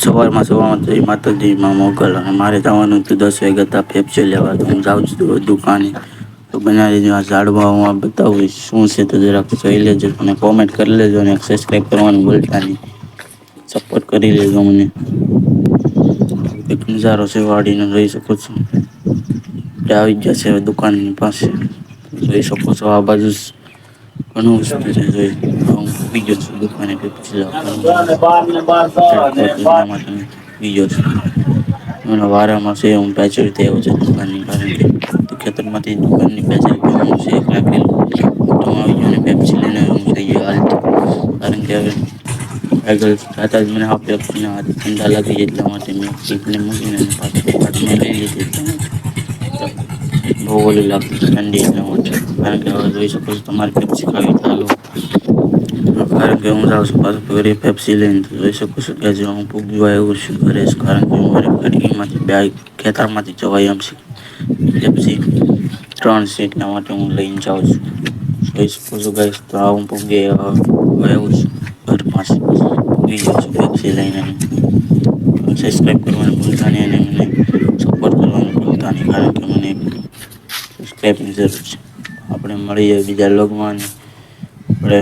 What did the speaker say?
સવારમાં જઈ માતાજીમાં મોકલ અને મારે જવાનું હતું 10 વાગ્યા પેપ્સી લેવા. તો હું જાઉં છું દુકાને. તો બનાવી આ ઝાડવામાં બતાવું શું છે તો જરાક જોઈ લેજો અને કોમેન્ટ કરી લેજો અને સબસ્ક્રાઈબ કરવાનું ભૂલતા નહીં. સપોર્ટ કરી લેજો મને. એક નજારો છે વાડીનો જોઈ શકો છો. આવી ગયા છે હવે દુકાનની પાસે જોઈ શકો છો આ બાજુ ઘણું વસ્તુ છે જોઈ હું ભૂગી ગયો છું દુકાને પેપ્સી લેવા બીજો છું. એના વારામાં છે હું પાછળથી આવ્યો છે દુકાનની કારણ કે ખેતરમાંથી દુકાનની પાછળ હું શેક રાખેલું ઓટોમાં આવી ગયો અને પેપ્સી લઈને હું થઈ ગયો હાલતો કારણ કે હવે આગળ જાતા જ મને આ પેપ્સીના હાથ ઠંડા લાગી જાય એટલા માટે મેં ચીપને મૂકીને હાથમાં લઈ લીધી એટલા માટે બહુ ઓલી લાગતી ઠંડી એટલા માટે કારણ કે હવે જોઈ શકો છો તમારે પેપ્સી ખાવી ચાલો કારણ કે હું જાઉં છું પાછું ઘરે પેપ્સી લઈને તો જોઈ શકું છું કે હજી હું પૂગવા એવું છું ઘરે જ કારણ કે મારે ગાડીમાંથી બે ખેતરમાંથી જવાય એમ છે પેપ્સી 3 છે એટલા માટે હું લઈને જાઉં છું જોઈ શકો છો ગાઈસ તો આ હું પૂગી આવ્યો છું ઘર પાસે પૂગી ગયો છું પેપ્સી લઈને સબસ્ક્રાઈબ કરવાનું ભૂલતા નહીં અને મને સપોર્ટ કરવાનું ભૂલતા નહીં કારણ કે મને સબસ્ક્રાઈબની જરૂર છે આપણે મળીએ બીજા લોગમાં આપણે